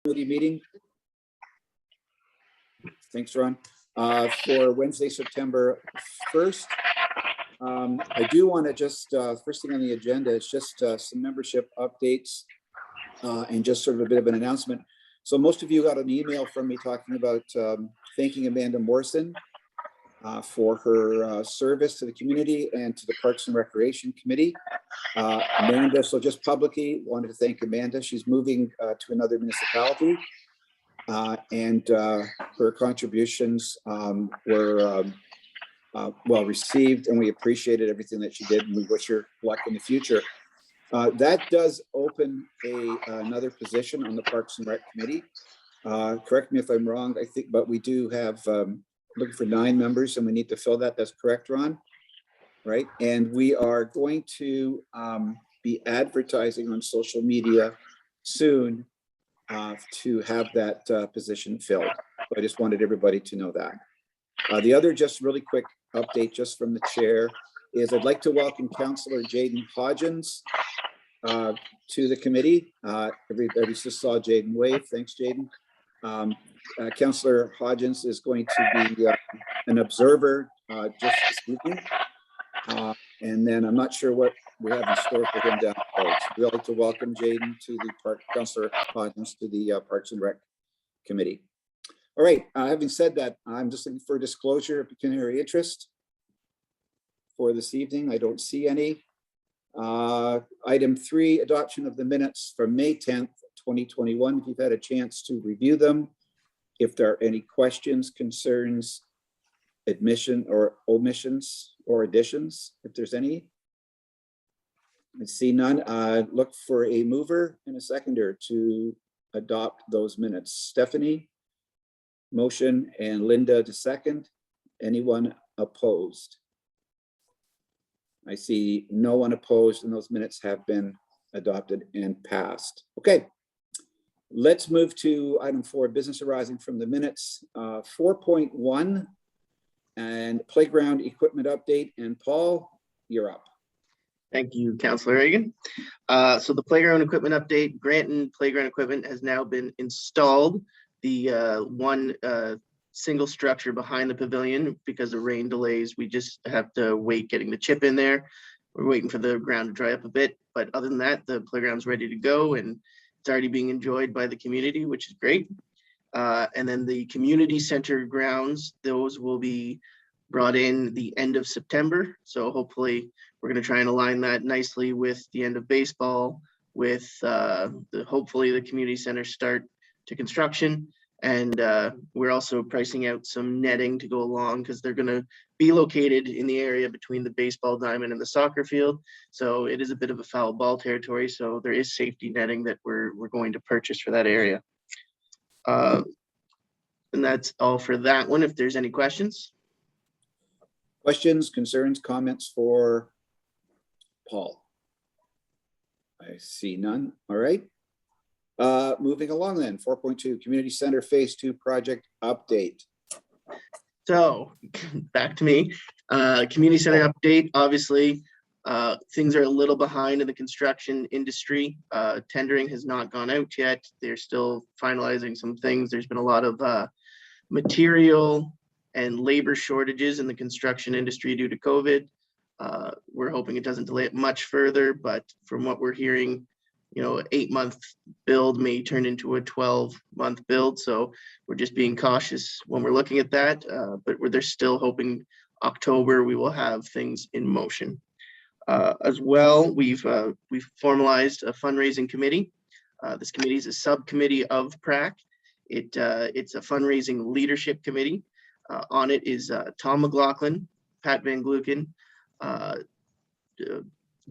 Committee meeting. Thanks, Ron. For Wednesday, September 1st. I do want to just, first thing on the agenda is just some membership updates and just sort of a bit of an announcement. So most of you got an email from me talking about thanking Amanda Morrison for her service to the community and to the Parks and Recreation Committee. Amanda, so just publicly wanted to thank Amanda. She's moving to another municipality and her contributions were well received, and we appreciated everything that she did, and we wish her luck in the future. That does open another position on the Parks and Rec Committee. Correct me if I'm wrong, I think, but we do have looking for 9 members, and we need to fill that. That's correct, Ron? Right, and we are going to be advertising on social media soon to have that position filled. So I just wanted everybody to know that. The other just really quick update just from the chair is I'd like to welcome Councillor Jaden Hodgins to the committee. Everybody just saw Jaden wave. Thanks, Jaden. Councillor Hodgins is going to be an observer just this evening. And then I'm not sure what we have in store for him down the road. So we'd like to welcome Jaden to the Councillor Hodgins to the Parks and Rec Committee. All right, having said that, I'm just looking for disclosure of pecuniary interest for this evening. I don't see any. Item 3, adoption of the minutes from May 10th, 2021. If you've had a chance to review them, if there are any questions, concerns, admission or omissions or additions, if there's any. I see none. Look for a mover and a seconder to adopt those minutes. Stephanie, motion, and Linda to second. Anyone opposed? I see no one opposed, and those minutes have been adopted and passed. Okay, let's move to item 4, business arising from the minutes. 4.1 and playground equipment update. And Paul, you're up. Thank you, Councillor Reagan. So the playground equipment update, Granton playground equipment has now been installed. The one single structure behind the pavilion, because of rain delays, we just have to wait getting the chip in there. We're waiting for the ground to dry up a bit, but other than that, the playground's ready to go and it's already being enjoyed by the community, which is great. And then the community center grounds, those will be brought in the end of September. So hopefully we're going to try and align that nicely with the end of baseball, with hopefully the community center start to construction. And we're also pricing out some netting to go along because they're going to be located in the area between the baseball diamond and the soccer field. So it is a bit of a foul ball territory. So there is safety netting that we're going to purchase for that area. And that's all for that one. If there's any questions. Questions, concerns, comments for Paul? I see none. All right. Moving along then, 4.2, Community Center Phase 2 project update. So back to me. Community Center update, obviously, things are a little behind in the construction industry. Tendering has not gone out yet. They're still finalizing some things. There's been a lot of material and labor shortages in the construction industry due to COVID. We're hoping it doesn't delay it much further, but from what we're hearing, you know, 8-month build may turn into a 12-month build. So we're just being cautious when we're looking at that, but they're still hoping October we will have things in motion. As well, we've formalized a fundraising committee. This committee is a subcommittee of PRAC. It's a fundraising leadership committee. On it is Tom McLaughlin, Pat Van Gluken,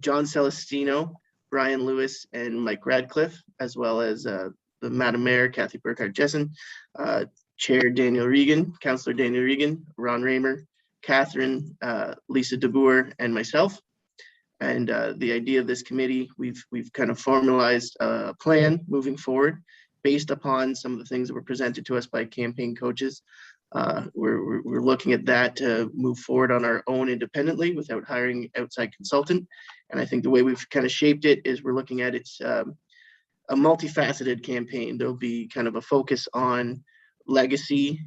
John Celestino, Brian Lewis, and Mike Radcliffe, as well as the Madam Mayor, Kathy Burkhardt-Jessen, Chair Daniel Regan, Councillor Daniel Regan, Ron Raymer, Catherine, Lisa DeBoer, and myself. And the idea of this committee, we've kind of formalized a plan moving forward based upon some of the things that were presented to us by campaign coaches. We're looking at that to move forward on our own independently without hiring outside consultant. And I think the way we've kind of shaped it is we're looking at its a multifaceted campaign. There'll be kind of a focus on legacy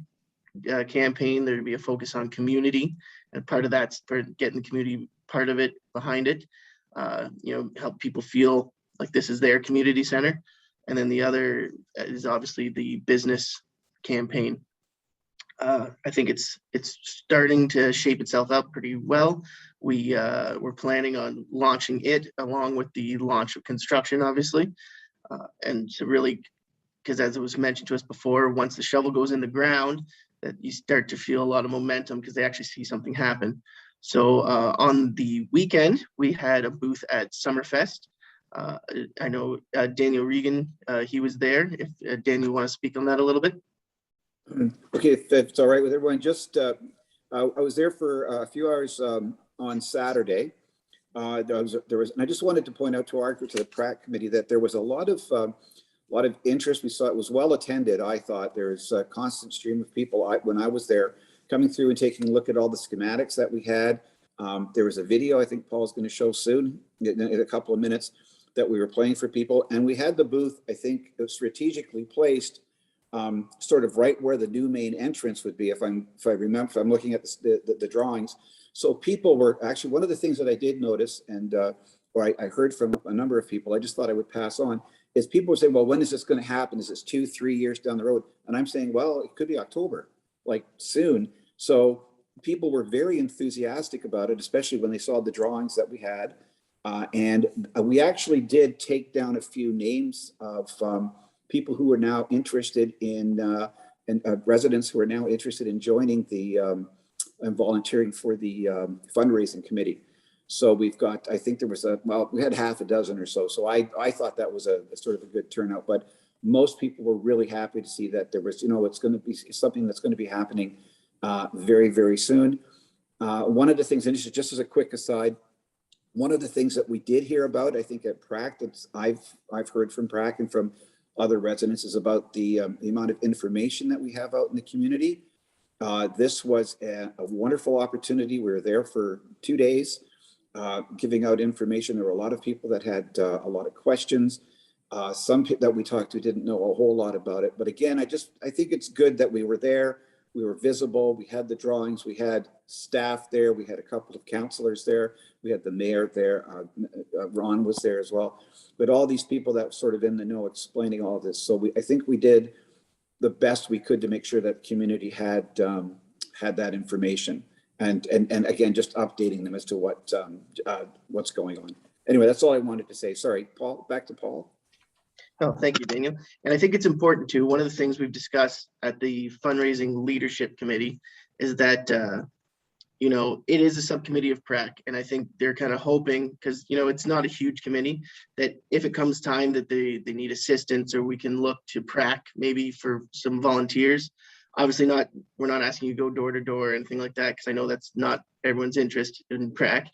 campaign. There'll be a focus on community, and part of that's for getting the community part of it behind it. Help people feel like this is their community center. And then the other is obviously the business campaign. I think it's starting to shape itself out pretty well. We're planning on launching it along with the launch of construction, obviously, and to really, because as it was mentioned to us before, once the shovel goes in the ground, that you start to feel a lot of momentum because they actually see something happen. So on the weekend, we had a booth at Summerfest. I know Daniel Regan, he was there. If Daniel, you want to speak on that a little bit? Okay, if it's all right with everyone, just I was there for a few hours on Saturday. There was, and I just wanted to point out to the PRAC committee that there was a lot of interest. We saw it was well attended. I thought there's a constant stream of people when I was there coming through and taking a look at all the schematics that we had. There was a video I think Paul's going to show soon in a couple of minutes that we were playing for people, and we had the booth, I think, strategically placed sort of right where the new main entrance would be, if I'm looking at the drawings. So people were actually, one of the things that I did notice, and or I heard from a number of people, I just thought I would pass on, is people were saying, well, when is this going to happen? Is this 2-3 years down the road? And I'm saying, well, it could be October, like soon. So people were very enthusiastic about it, especially when they saw the drawings that we had. And we actually did take down a few names of people who are now interested in, residents who are now interested in joining the and volunteering for the fundraising committee. So we've got, I think there was we had half a dozen or so. So I thought that was a sort of a good turnout, but most people were really happy to see that there was, it's going to be something that's going to be happening very, very soon. One of the things, and just as a quick aside, one of the things that we did hear about, I think at PRAC, that I've heard from PRAC and from other residents, is about the amount of information that we have out in the community. This was a wonderful opportunity. We were there for 2 days giving out information. There were a lot of people that had a lot of questions. Some that we talked to didn't know a whole lot about it. But again, I think it's good that we were there. We were visible. We had the drawings. We had staff there. We had a couple of counselors there. We had the mayor there. Ron was there as well. But all these people that were sort of in the know explaining all of this. So I think we did the best we could to make sure that community had that information. And again, just updating them as to what's going on. Anyway, that's all I wanted to say. Sorry, Paul, back to Paul. Oh, thank you, Daniel. And I think it's important too. One of the things we've discussed at the Fundraising Leadership Committee is that, it is a subcommittee of PRAC. And I think they're kind of hoping, because, it's not a huge committee, that if it comes time that they need assistance, or we can look to PRAC maybe for some volunteers. Obviously we're not asking you to go door to door or anything like that, because I know that's not everyone's interest in PRAC.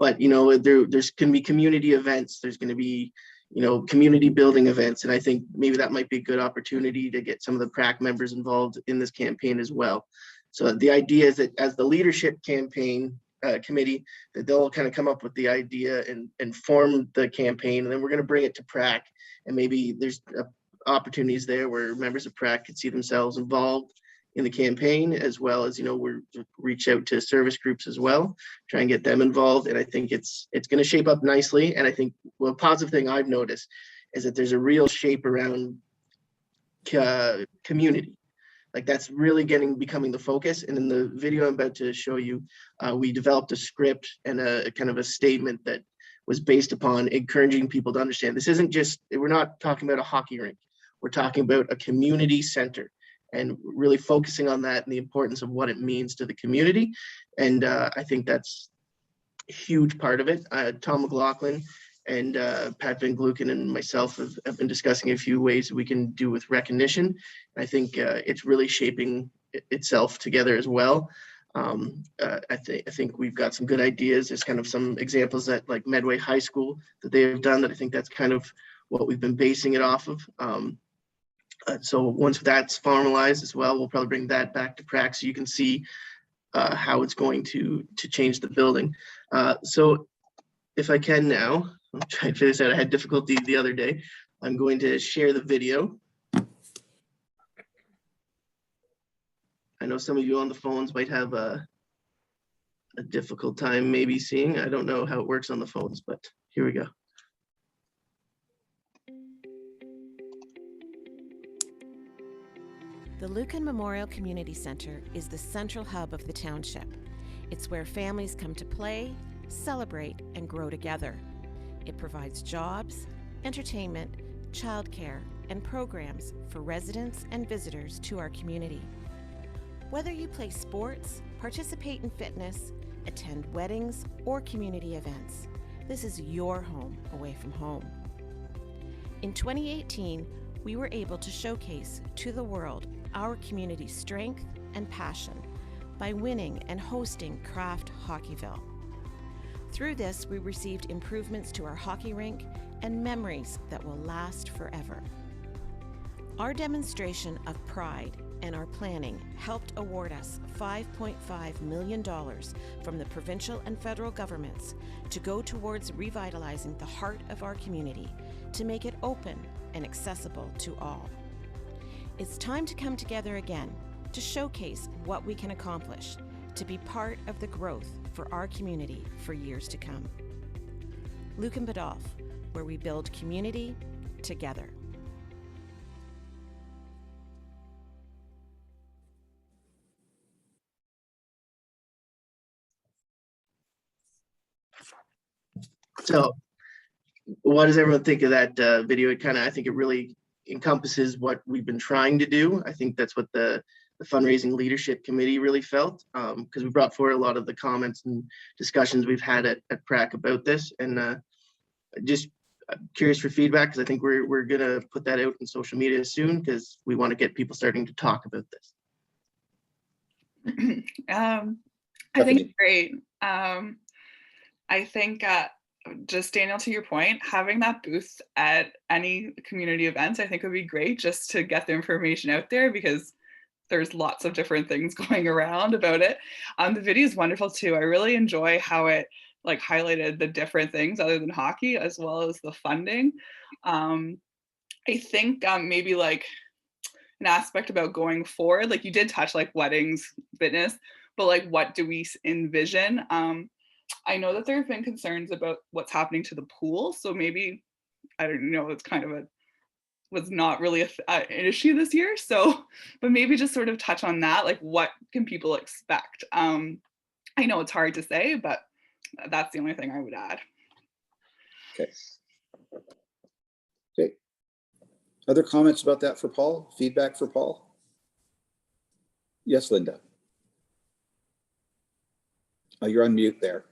But, there's going to be community events. There's going to be community building events. And I think maybe that might be a good opportunity to get some of the PRAC members involved in this campaign as well. So the idea is that as the leadership campaign committee, that they'll kind of come up with the idea and form the campaign. And then we're going to bring it to PRAC. And maybe there's opportunities there where members of PRAC could see themselves involved in the campaign, as well as, we're reach out to service groups as well, try and get them involved. And I think it's going to shape up nicely. And I think a positive thing I've noticed is that there's a real shape around community. Like that's really becoming the focus. And in the video I'm about to show you, we developed a script and a kind of a statement that was based upon encouraging people to understand this isn't just, we're not talking about a hockey rink. We're talking about a community center, and really focusing on that and the importance of what it means to the community. And I think that's a huge part of it. Tom McLaughlin and Pat Van Gluken and myself have been discussing a few ways we can do with recognition. And I think it's really shaping itself together as well. I think we've got some good ideas. There's kind of some examples that like Medway High School that they have done that I think that's kind of what we've been basing it off of. So once that's formalized as well, we'll probably bring that back to PRAC so you can see how it's going to change the building. So if I can now, I'm trying to figure this out. I had difficulty the other day. I'm going to share the video. I know some of you on the phones might have a difficult time maybe seeing. I don't know how it works on the phones, but here we go. The Lucan Memorial Community Center is the central hub of the township. It's where families come to play, celebrate, and grow together. It provides jobs, entertainment, childcare, and programs for residents and visitors to our community. Whether you play sports, participate in fitness, attend weddings, or community events, this is your home away from home. In 2018, we were able to showcase to the world our community's strength and passion by winning and hosting Craft Hockeyville. Through this, we received improvements to our hockey rink and memories that will last forever. Our demonstration of pride and our planning helped award us $5.5 million from the provincial and federal governments to go towards revitalizing the heart of our community to make it open and accessible to all. It's time to come together again to showcase what we can accomplish, to be part of the growth for our community for years to come. Lucan Badolf, where we build community together. So what does everyone think of that video? It kind of, I think it really encompasses what we've been trying to do. I think that's what the Fundraising Leadership Committee really felt, because we brought forward a lot of the comments and discussions we've had at PRAC about this. And just curious for feedback, because I think we're going to put that out in social media soon, because we want to get people starting to talk about this. I think it's great. I think just Daniel, to your point, having that booth at any community events, I think would be great just to get the information out there, because there's lots of different things going around about it. The video is wonderful too. I really enjoy how it like highlighted the different things other than hockey, as well as the funding. I think maybe like an aspect about going forward, like you did touch like weddings, fitness, but like what do we envision? I know that there have been concerns about what's happening to the pool. So maybe, I don't know, it's kind of was not really an issue this year. So, but maybe just sort of touch on that, like what can people expect? I know it's hard to say, but that's the only thing I would add. Okay. Okay. Other comments about that for Paul? Feedback for Paul? Yes, Linda. Oh, you're on mute there.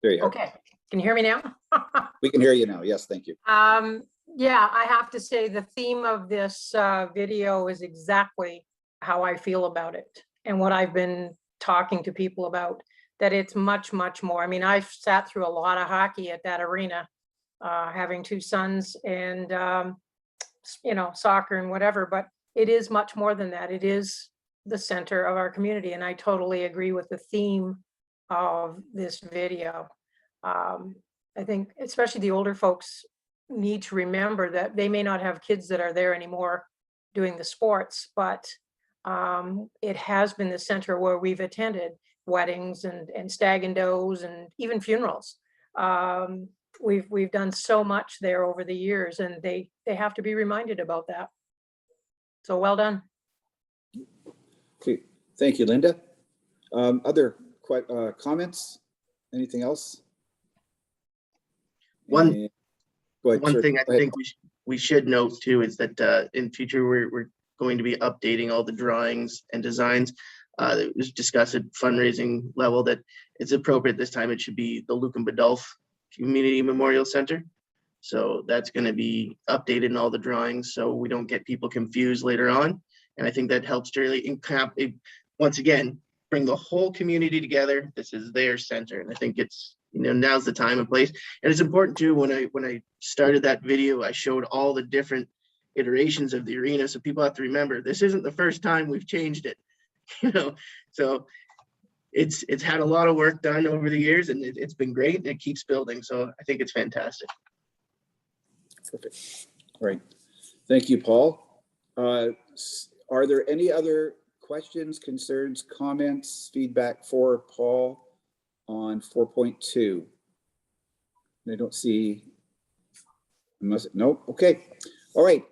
There you are. Okay, can you hear me now? We can hear you now. Yes, thank you. Yeah, I have to say the theme of this video is exactly how I feel about it and what I've been talking to people about, that it's much, much more. I mean, I've sat through a lot of hockey at that arena, having two sons and, you know, soccer and whatever, but it is much more than that. It is the center of our community. And I totally agree with the theme of this video. I think especially the older folks need to remember that they may not have kids that are there anymore doing the sports, but it has been the center where we've attended weddings and stag and does and even funerals. We've done so much there over the years, and they have to be reminded about that. So well done. Okay, thank you, Linda. Other comments? Anything else? One sir. thing I think we should note too is that in future we're going to be updating all the drawings and designs. That was discussed at fundraising level, that it's appropriate this time it should be the Lucan Badolf Community Memorial Center. So that's going to be updated in all the drawings so we don't get people confused later on. And I think that helps to really once again bring the whole community together. This is their center, and I think it's, you know, now's the time and place. And it's important too, when I started that video, I showed all the different iterations of the arena, so people have to remember this isn't the first time we've changed it, you know. So it's had a lot of work done over the years, and it's been great, and it keeps building. So I think it's fantastic. Perfect. All right. Thank you, Paul. Are there any other questions, concerns, comments, feedback for Paul on 4.2? I don't see. Nope. Okay. All right.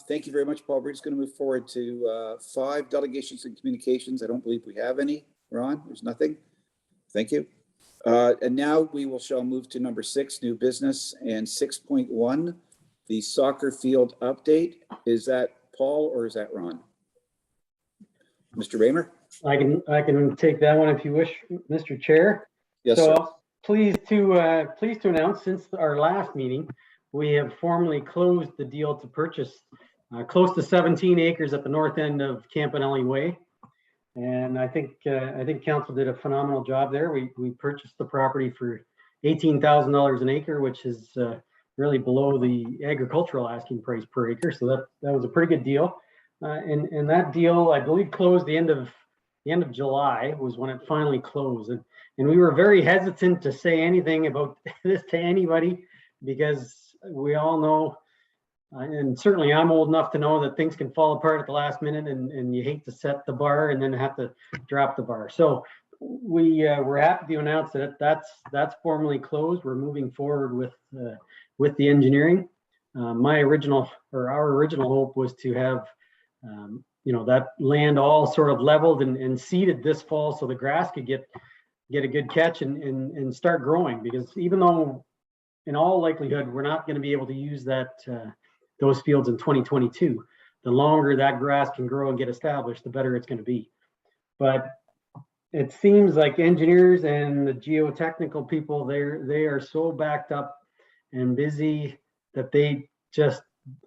Thank you very much, Paul. We're just going to move forward to 5, delegations and communications. I don't believe we have any. Ron, there's nothing. Thank you. And now we shall move to number 6, new business, and 6.1, the soccer field update. Is that Paul or is that Ron? Mr. Raymer? I can take that one if you wish, Mr. Chair. Yes, so sir. Pleased to announce, since our last meeting, we have formally closed the deal to purchase close to 17 acres at the north end of Campanelli Way. And I think council did a phenomenal job there. We purchased the property for $18,000 an acre, which is really below the agricultural asking price per acre. So that was a pretty good deal. And that deal, I believe, closed the end of July was when it finally closed. And we were very hesitant to say anything about this to anybody, because we all know, and certainly I'm old enough to know that things can fall apart at the last minute, and you hate to set the bar and then have to drop the bar. So we're happy to announce that that's formally closed. We're moving forward with the engineering. Our original hope was to have that land all sort of leveled and seeded this fall, so the grass could get a good catch and start growing. Because even though in all likelihood we're not going to be able to use those fields in 2022, the longer that grass can grow and get established, the better it's going to be. But it seems like engineers and the geotechnical people, they are so backed up and busy that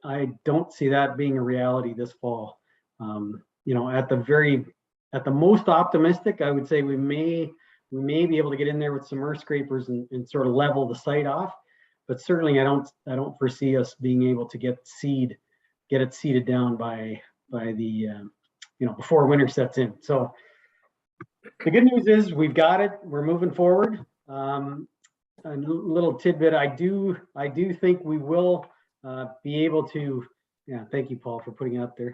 I don't see that being a reality this fall. At the most optimistic, I would say we may be able to get in there with some earth scrapers and sort of level the site off. But certainly I don't foresee us being able to get it seeded down by the before winter sets in. So the good news is we've got it. We're moving forward. A little tidbit, I do think we will be able to. Yeah, thank you, Paul, for putting out there.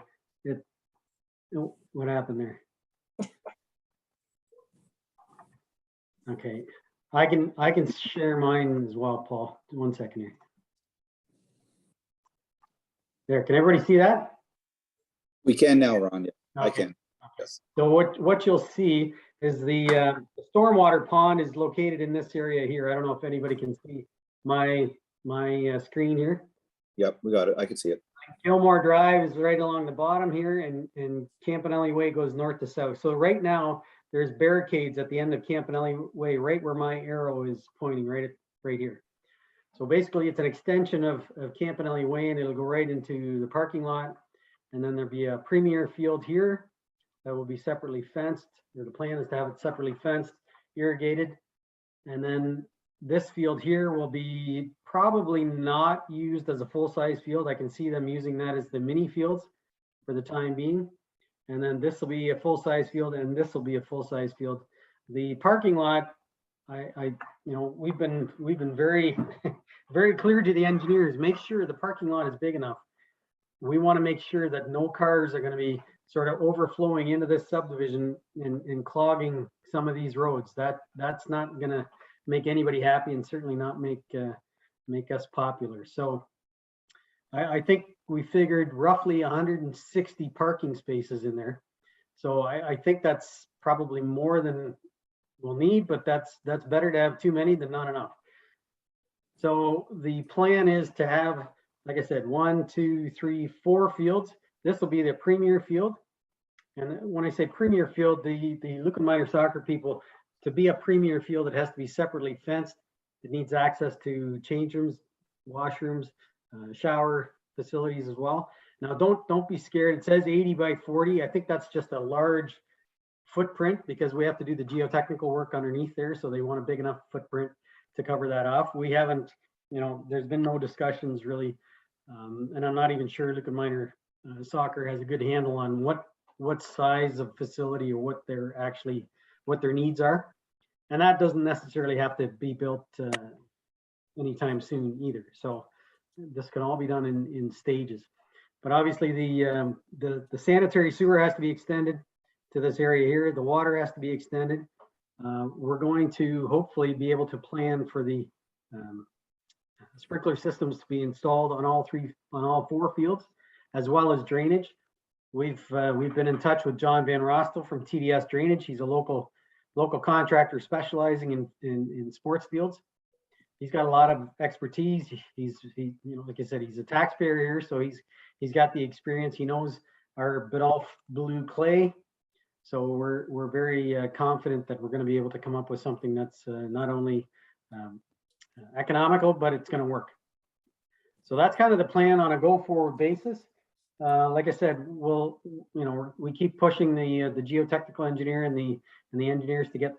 What happened there? Okay. I can share mine as well, Paul. 1 second here. There, can everybody see that? We can now, Ron. Yeah, okay. I can. Yes. So what you'll see is the stormwater pond is located in this area here. I don't know if anybody can see my screen here. Yep, we got it. I can see it. Gilmore Drive is right along the bottom here, and Campanelli Way goes north to south. So right now, there's barricades at the end of Campanelli Way, right where my arrow is pointing, right here. So basically, it's an extension of Campanelli Way, and it'll go right into the parking lot. And then there'll be a premier field here that will be separately fenced. The plan is to have it separately fenced, irrigated. And then this field here will be probably not used as a full-size field. I can see them using that as the mini fields for the time being. And then this will be a full-size field, and this will be a full-size field. The parking lot, we've been very, very clear to the engineers. Make sure the parking lot is big enough. We want to make sure that no cars are going to be sort of overflowing into this subdivision and clogging some of these roads. That's not going to make anybody happy, and certainly not make us popular. So I think we figured roughly 160 parking spaces in there. So I think that's probably more than we'll need, but that's better to have too many than not enough. So the plan is to have, like I said, 1, 2, 3, 4 fields. This will be the premier field. And when I say premier field, the Lucan minor soccer people, to be a premier field, it has to be separately fenced. It needs access to change rooms, washrooms, shower facilities as well. Now, don't be scared. It says 80 by 40. I think that's just a large footprint because we have to do the geotechnical work underneath there. So they want a big enough footprint to cover that off. We haven't, there's been no discussions really. And I'm not even sure Lucan minor soccer has a good handle on what size of facility or what they're actually what their needs are. And that doesn't necessarily have to be built anytime soon either. So this can all be done in stages. But obviously the sanitary sewer has to be extended to this area here. The water has to be extended. We're going to hopefully be able to plan for the sprinkler systems to be installed on all 4 fields, as well as drainage. We've been in touch with John Van Rostel from TDS Drainage. He's a local contractor specializing in sports fields. He's got a lot of expertise. He like I said, he's a taxpayer here, so he's got the experience. He knows our Biddulph blue clay. So we're very confident that we're going to be able to come up with something that's not only economical, but it's going to work. So that's kind of the plan on a go-forward basis. Like I said, we keep pushing the geotechnical engineer and the engineers to get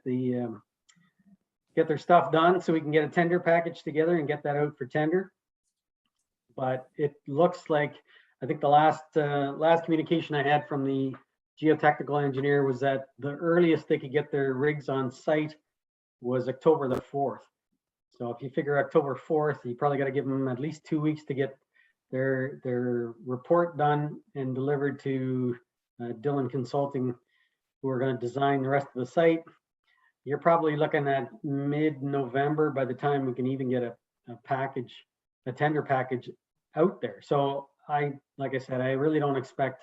their stuff done so we can get a tender package together and get that out for tender. But it looks like, I think the last communication I had from the geotechnical engineer was that the earliest they could get their rigs on site was October the 4th. So if you figure October 4th, you probably got to give them at least 2 weeks to get their report done and delivered to Dillon Consulting, who are going to design the rest of the site. You're probably looking at mid-November by the time we can even get a tender package out there. So like I said, I really don't expect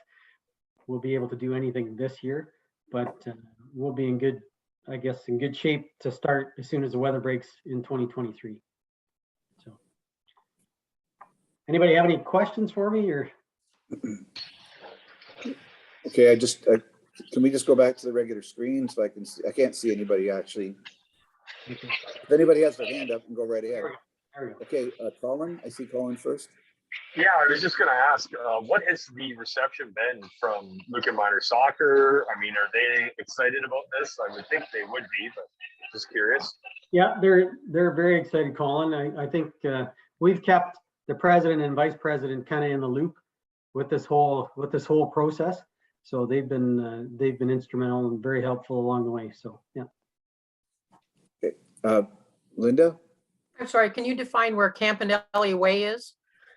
we'll be able to do anything this year, but we'll be in good shape to start as soon as the weather breaks in 2023. So anybody have any questions for me or? Okay, can we just go back to the regular screen so I can see? I can't see anybody actually. Okay. If anybody has their hand up, and go right ahead. There we go. Okay, Colin, I see Colin first. Yeah, I was just going to ask, what has the reception been from Lucan Minor Soccer? I mean, are they excited about this? I would think they would be, but just curious. Yeah, they're very excited, Colin. I think we've kept the president and vice president kind of in the loop with this whole process. So they've been instrumental and very helpful along the way. So yeah. Okay, Linda. I'm sorry, can you define where Campanelli Way is?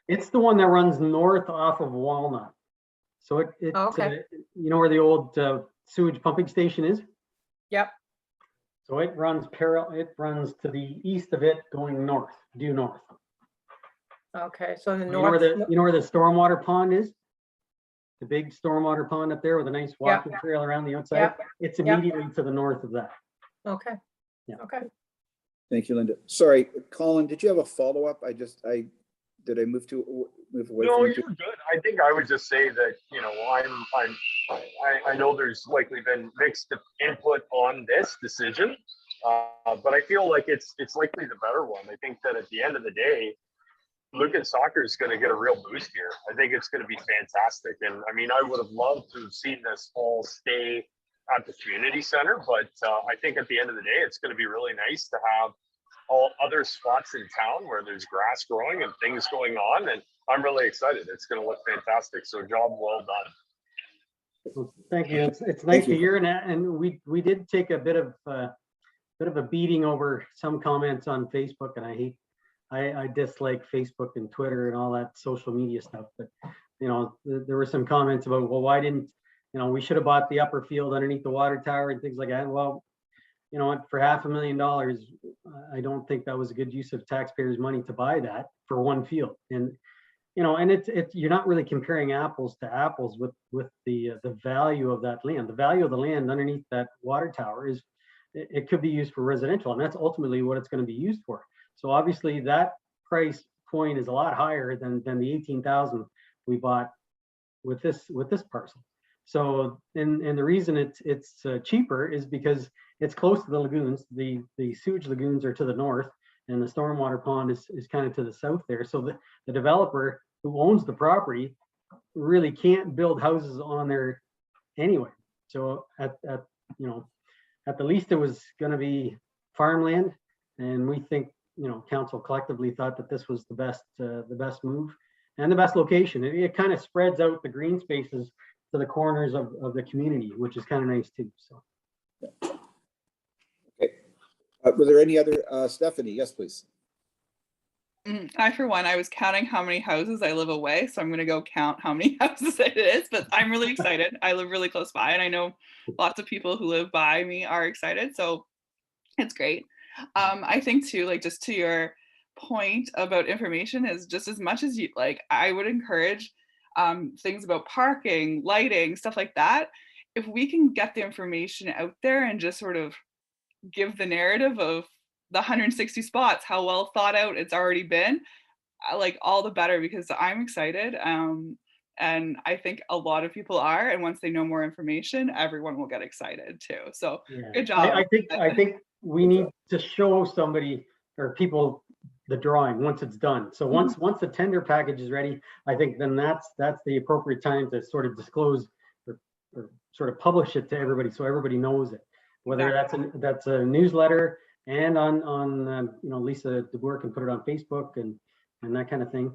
It's the one that runs north off of Walnut. So it Okay. You know where the old sewage pumping station is? Yep. So it runs to the east of it going north, due north. Okay, so the You north. know where the stormwater pond is? The big stormwater pond up there with a nice walking trail around the outside? Yep. It's immediately to the north of that. Okay. Yeah. Okay. Thank you, Linda. Sorry, Colin, did you have a follow-up? Did I move away? No, from you're good. I think I would just say that, I know there's likely been mixed input on this decision, but I feel like it's likely the better one. I think that at the end of the day, Lucan soccer is going to get a real boost here. I think it's going to be fantastic. And I mean, I would have loved to have seen this all stay at the community center, but I think at the end of the day, it's going to be really nice to have all other spots in town where there's grass growing and things going on. And I'm really excited. It's going to look fantastic. So job well done. Well, thank you. It's nice to hear, and we did take a bit of a beating over some comments on Facebook, and I dislike Facebook and Twitter and all that social media stuff. But there were some comments about, well, why didn't we should have bought the upper field underneath the water tower and things like that. Well, you know what, for $500,000, I don't think that was a good use of taxpayers' money to buy that for one field. And and it's you're not really comparing apples to apples with the value of that land. The value of the land underneath that water tower is it could be used for residential, and that's ultimately what it's going to be used for. So obviously that price point is a lot higher than the 18,000 we bought with this parcel. So and the reason it's cheaper is because it's close to the lagoons. The sewage lagoons are to the north, and the stormwater pond is kind of to the south there. So the developer who owns the property really can't build houses on there anyway. So at the least it was going to be farmland, and we think council collectively thought that this was the best move and the best location. It kind of spreads out the green spaces to the corners of the community, which is kind of nice too. So. Were there any other, Stephanie? Yes, please. I, for one, I was counting how many houses I live away, so I'm going to go count how many houses it is, but I'm really excited. I live really close by, and I know lots of people who live by me are excited, so it's great. I think too, like, just to your point about information, is just as much as you like, I would encourage things about parking, lighting, stuff like that. If we can get the information out there and just sort of give the narrative of the 160 spots, how well thought out it's already been, like, all the better, because I'm excited. And I think a lot of people are, and once they know more information, everyone will get excited too. So Yeah. good job. I think we need to show somebody or people the drawing once it's done. So once the tender package is ready, I think then that's the appropriate time to sort of disclose or sort of publish it to everybody, so everybody knows it. Whether that's a newsletter and on Lisa DeBoer can put it on Facebook and that kind of thing.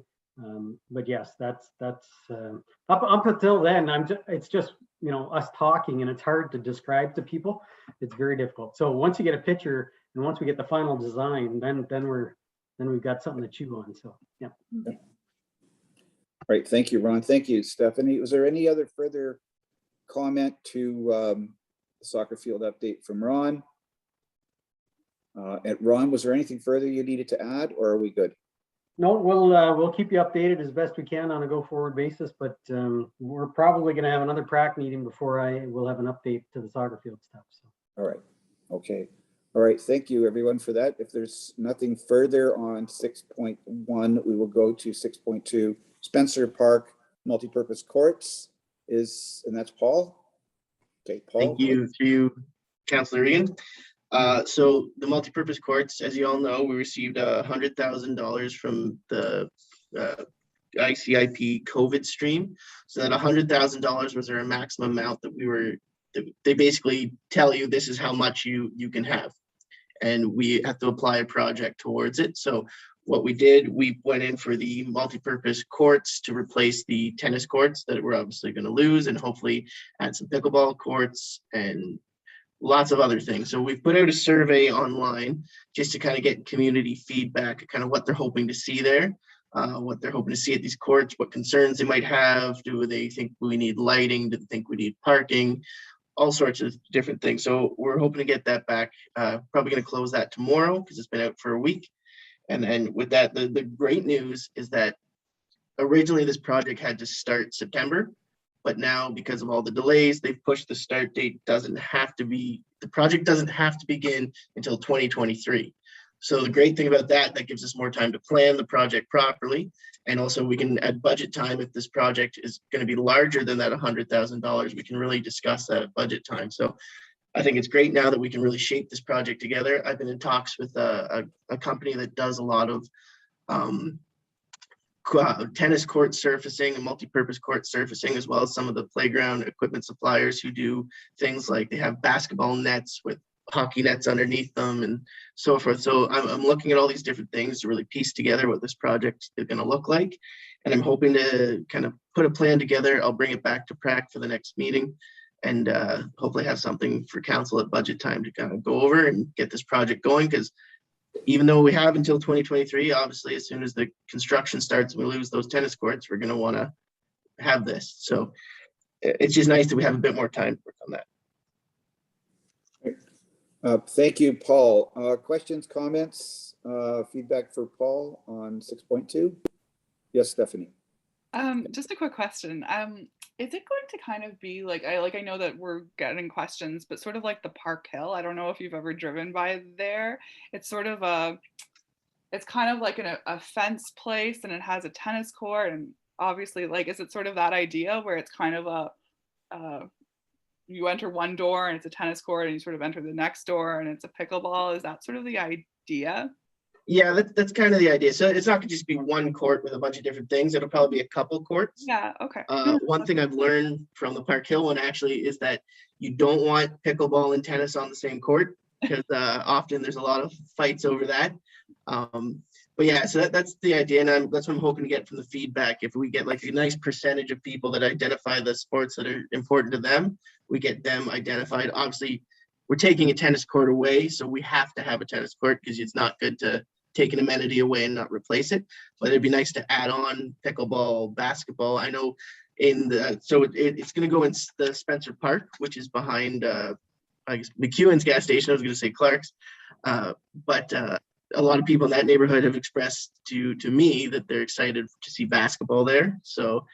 But yes, that's up until then, it's just us talking, and it's hard to describe to people. It's very difficult. So once you get a picture and once we get the final design, then we've got something to chew on. So yeah. All right, thank you, Ron. Thank you, Stephanie. Was there any other further comment to the soccer field update from Ron? And Ron, was there anything further you needed to add, or are we good? No, we'll keep you updated as best we can on a go-forward basis, but we're probably going to have another PRAC meeting before we'll have an update to the soccer field stuff. So. All right. Okay. All right. Thank you, everyone, for that. If there's nothing further on 6.1, we will go to 6.2. Spencer Park Multipurpose Courts and that's Paul. Okay, Paul. Thank you to you, Councillor Regan. So the multipurpose courts, as you all know, we received $100,000 from the ICIP COVID stream. So that $100,000 was our maximum amount that they basically tell you this is how much you can have. And we have to apply a project towards it. So what we did, we went in for the multipurpose courts to replace the tennis courts that we're obviously going to lose, and hopefully add some pickleball courts and lots of other things. So we've put out a survey online just to kind of get community feedback, kind of what they're hoping to see there, what they're hoping to see at these courts, what concerns they might have. Do they think we need lighting? Do they think we need parking? All sorts of different things. So we're hoping to get that back. Probably going to close that tomorrow because it's been out for a week. And then with that, the great news is that originally this project had to start September. But now, because of all the delays, they've pushed the start date. The project doesn't have to begin until 2023. So the great thing about that gives us more time to plan the project properly. And also we can add budget time. If this project is going to be larger than that $100,000, we can really discuss that at budget time. So I think it's great now that we can really shape this project together. I've been in talks with a company that does a lot of tennis court surfacing and multi-purpose court surfacing, as well as some of the playground equipment suppliers who do things like they have basketball nets with hockey nets underneath them and so forth. So I'm looking at all these different things to really piece together what this project is going to look like. And I'm hoping to kind of put a plan together. I'll bring it back to PRAC for the next meeting and hopefully have something for council at budget time to kind of go over and get this project going, because even though we have until 2023, obviously, as soon as the construction starts and we lose those tennis courts, we're going to want to have this. So it's just nice that we have a bit more time to work on that. Thank you, Paul. Questions, comments, feedback for Paul on 6.2? Yes, Stephanie. Just a quick question. Is it going to kind of be like, I know that we're getting questions, but sort of like the Park Hill. I don't know if you've ever driven by there. It's sort of it's kind of like a fence place, and it has a tennis court, and obviously, like, is it sort of that idea where it's kind of you enter one door and it's a tennis court, and you sort of enter the next door and it's a pickleball? Is that sort of the idea? Yeah, that's kind of the idea. So it's not going to just be one court with a bunch of different things. It'll probably be a couple courts. Yeah, okay. One thing I've learned from the Park Hill one actually is that you don't want pickleball and tennis on the same court, because often there's a lot of fights over that. But yeah, so that's the idea, and that's what I'm hoping to get from the feedback. If we get like a nice percentage of people that identify the sports that are important to them, we get them identified. Obviously, we're taking a tennis court away, so we have to have a tennis court because it's not good to take an amenity away and not replace it. But it'd be nice to add on pickleball, basketball. I know it's going to go in the Spencer Park, which is behind I guess McEwen's gas station. I was going to say Clark's, but a lot of people in that neighborhood have expressed to me that they're excited to see basketball there. So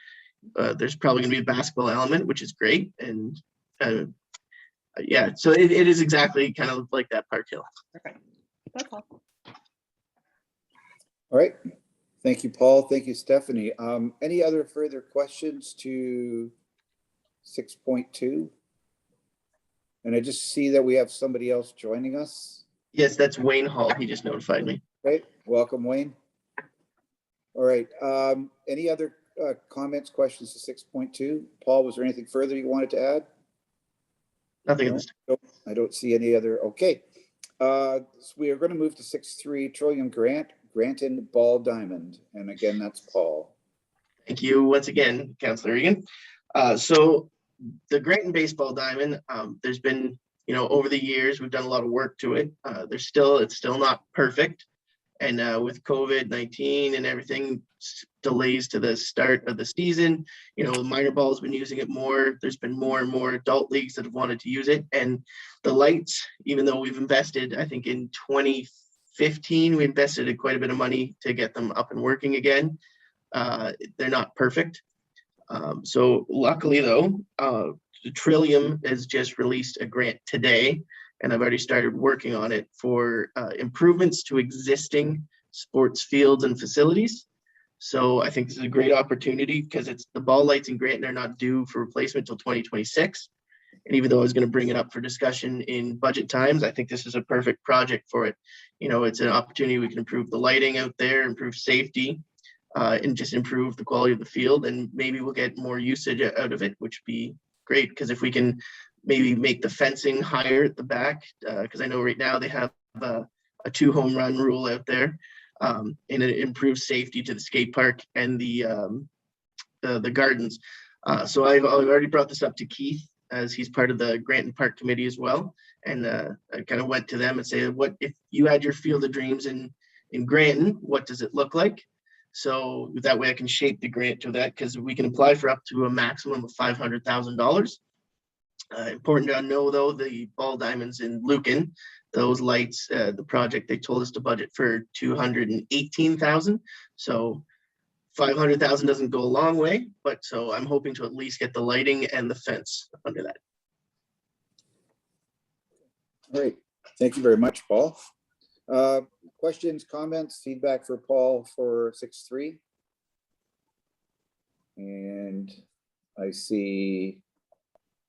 there's probably going to be a basketball element, which is great. And yeah, so it is exactly kind of like that Park Hill. Perfect. That's all. All right. Thank you, Paul. Thank you, Stephanie. Any other further questions to 6.2? And I just see that we have somebody else joining us. Yes, that's Wayne Hall. He just notified me. Right. Welcome, Wayne. All right. Any other comments, questions to 6.2? Paul, was there anything further you wanted to add? Nothing No? at this time. Nope, I don't see any other. Okay. So we are going to move to 6.3, Trillium Grant, Granton Ball Diamond. And again, that's Paul. Thank you once again, Councillor Egan. So the Granton Baseball Diamond, there's been, over the years, we've done a lot of work to it. It's still not perfect. And with COVID-19 and everything, delays to the start of the season, the minor ball has been using it more. There's been more and more adult leagues that have wanted to use it. And the lights, even though we've invested, I think in 2015, we invested quite a bit of money to get them up and working again. They're not perfect. So luckily though, Trillium has just released a grant today, and I've already started working on it for improvements to existing sports fields and facilities. So I think this is a great opportunity because the ball lights in Granton are not due for replacement until 2026. And even though I was going to bring it up for discussion in budget times, I think this is a perfect project for it. It's an opportunity we can improve the lighting out there, improve safety, and just improve the quality of the field. And maybe we'll get more usage out of it, which would be great. Because if we can maybe make the fencing higher at the back, because I know right now they have a 2 home run rule out there, and it improves safety to the skate park and the gardens. So I've already brought this up to Keith, as he's part of the Granton Park Committee as well. And I kind of went to them and say, what if you had your Field of Dreams in Granton, what does it look like? So that way I can shape the grant to that, because we can apply for up to a maximum of $500,000. Important to know though, the ball diamonds in Lucan, those lights, the project, they told us to budget for $218,000. So 500,000 doesn't go a long way, but so I'm hoping to at least get the lighting and the fence under that. All right. Thank you very much, Paul. Questions, comments, feedback for Paul for 6.3? And I see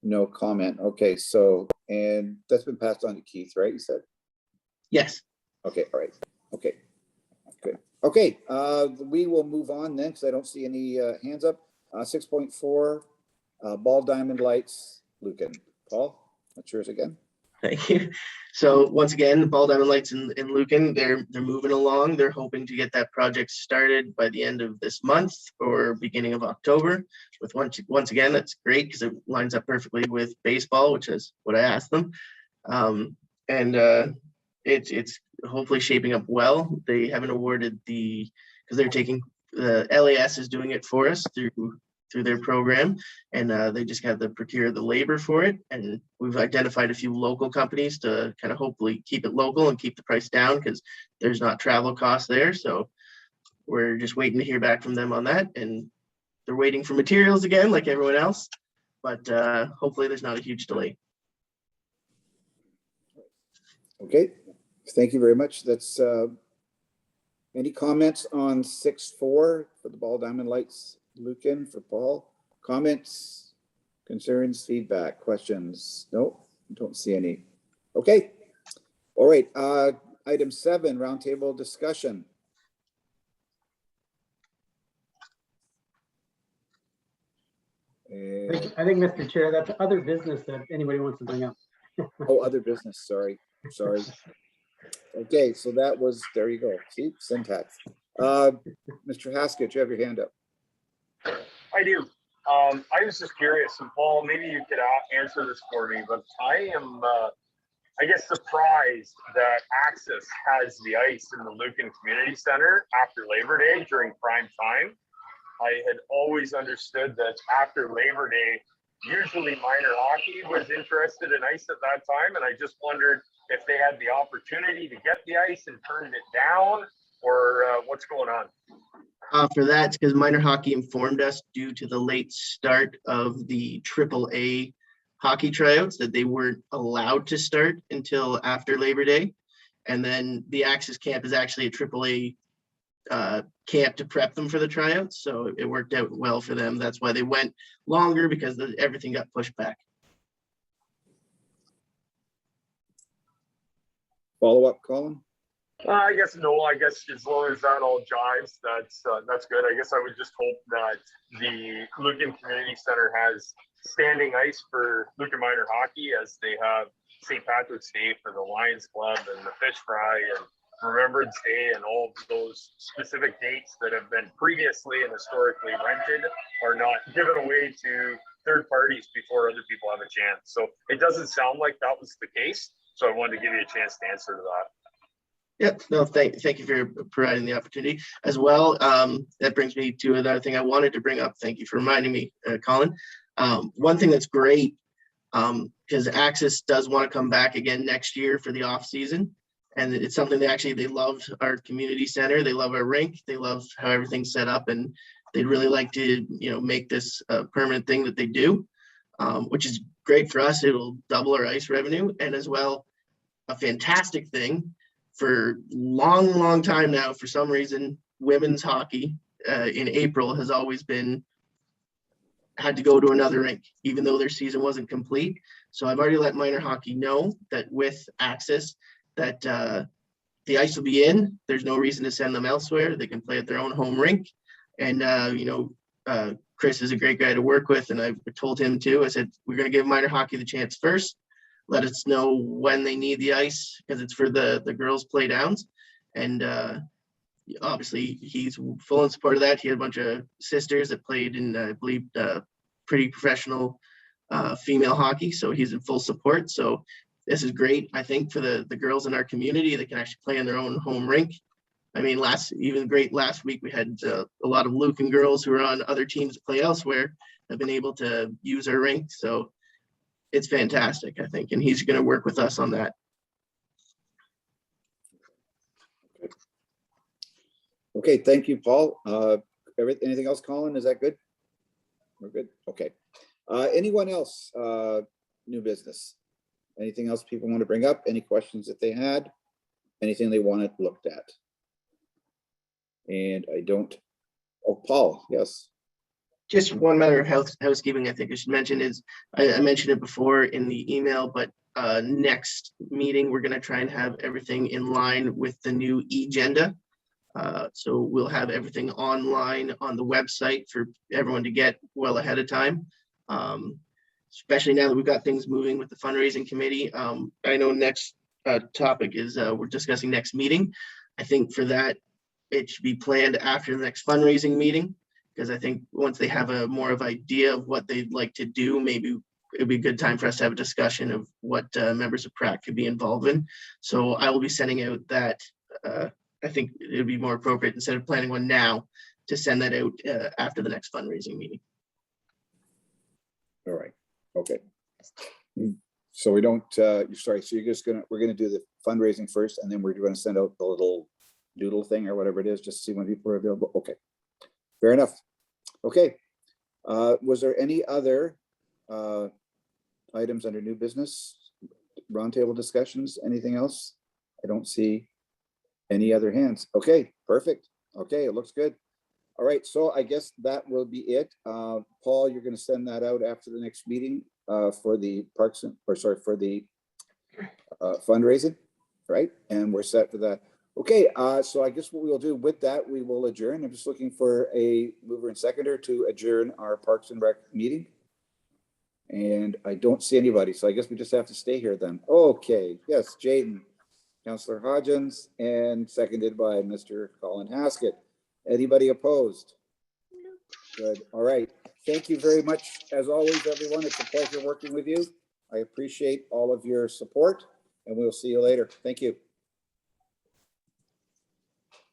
no comment. Okay, so, and that's been passed on to Keith, right? You said? Yes. Okay, all right. Okay, good. Okay, we will move on then, because I don't see any hands up. 6.4, ball diamond lights, Lucan. Paul, that's yours again. Thank you. So once again, the ball diamond lights in Lucan, they're moving along. They're hoping to get that project started by the end of this month or beginning of October. With once again, that's great because it lines up perfectly with baseball, which is what I asked them. It's hopefully shaping up well. They haven't awarded because they're taking, the LAS is doing it for us through their program, and they just have to procure the labor for it. And we've identified a few local companies to kind of hopefully keep it local and keep the price down, because there's not travel costs there. So we're just waiting to hear back from them on that, and they're waiting for materials again like everyone else, but hopefully there's not a huge delay. Okay, thank you very much. That's any comments on 6.4 for the ball diamond lights, Lucan, for Paul? Comments, concerns, feedback, questions? No, don't see any. Okay, all right. Item 7, roundtable discussion. I think, Mr. Chair, that's other business that anybody wants to bring up. Oh, other business, sorry. Okay, so that was, there you go. See, syntax. Mr. Haskett, you have your hand up. I do. I was just curious, and Paul, maybe you could answer this for me, but I am I guess, surprised that Access has the ice in the Lucan Community Center after Labor Day during prime time. I had always understood that after Labor Day, usually minor hockey was interested in ice at that time. And I just wondered if they had the opportunity to get the ice and turned it down, or what's going on. For that, it's because minor hockey informed us due to the late start of the AAA hockey tryouts that they weren't allowed to start until after Labor Day. And then the Access camp is actually a AAA camp to prep them for the tryouts. So it worked out well for them. That's why they went longer, because everything got pushed back. Follow up, Colin? I guess no. I guess as long as that all jives, that's good. I guess I would just hope that the Lucan Community Center has standing ice for Lucan minor hockey, as they have St. Patrick's Day for the Lions Club and the Fish Fry and Remembrance Day, and all of those specific dates that have been previously and historically rented are not given away to third parties before other people have a chance. So it doesn't sound like that was the case. So I wanted to give you a chance to answer to that. Yep. No, thank you for providing the opportunity as well. That brings me to another thing I wanted to bring up. Thank you for reminding me, Colin. One thing that's great, because Access does want to come back again next year for the off season. And it's something they love our community center. They love our rink. They love how everything's set up, and they'd really like to, make this a permanent thing that they do, which is great for us. It'll double our ice revenue, and as well, a fantastic thing for long time now. For some reason, women's hockey in April has always had to go to another rink, even though their season wasn't complete. So I've already let minor hockey know that with Access, that the ice will be in. There's no reason to send them elsewhere. They can play at their own home rink. And, Chris is a great guy to work with. And I've told him too, I said, we're going to give minor hockey the chance first. Let us know when they need the ice, because it's for the girls' play downs. And obviously he's full in support of that. He had a bunch of sisters that played in, I believe, pretty professional female hockey. So he's in full support. So this is great, I think, for the girls in our community that can actually play in their own home rink. I mean, last week we had a lot of Lucan girls who are on other teams that play elsewhere have been able to use our rink. So it's fantastic, I think, and he's going to work with us on that. Okay, thank you, Paul. Anything else, Colin? Is that good? We're good. Okay. Anyone else? New business? Anything else people want to bring up? Any questions that they had? Anything they wanted looked at? And I don't. Oh, Paul, yes. Just one matter of housekeeping I think I should mention is, I mentioned it before in the email, but next meeting, we're going to try and have everything in line with the new agenda. So we'll have everything online on the website for everyone to get well ahead of time. Especially now that we've got things moving with the fundraising committee. I know next topic is we're discussing next meeting. I think for that, it should be planned after the next fundraising meeting, because I think once they have a more of idea of what they'd like to do, maybe it'd be a good time for us to have a discussion of what members of PRAC could be involved in. So I will be sending out that. I think it would be more appropriate, instead of planning one now, to send that out after the next fundraising meeting. All right. Okay. So we don't, sorry, so we're gonna do the fundraising first, and then we're gonna send out the little doodle thing or whatever it is, just to see when people are available. Okay, fair enough. Okay, was there any other items under new business, roundtable discussions, anything else? I don't see any other hands. Okay, perfect. Okay, it looks good. All right, so I guess that will be it. Paul, you're going to send that out after the next meeting for the for the fundraising, right? And we're set for that. Okay, so I guess what we'll do with that, we will adjourn. I'm just looking for a mover and seconder to adjourn our Parks and Rec meeting. And I don't see anybody, so I guess we just have to stay here then. Okay, yes, Jaden, Councillor Hodgins, and seconded by Mr. Colin Haskett. Anybody opposed? Good. All right. Thank you very much, as always, everyone. It's a pleasure working with you. I appreciate all of your support, and we'll see you later. Thank you.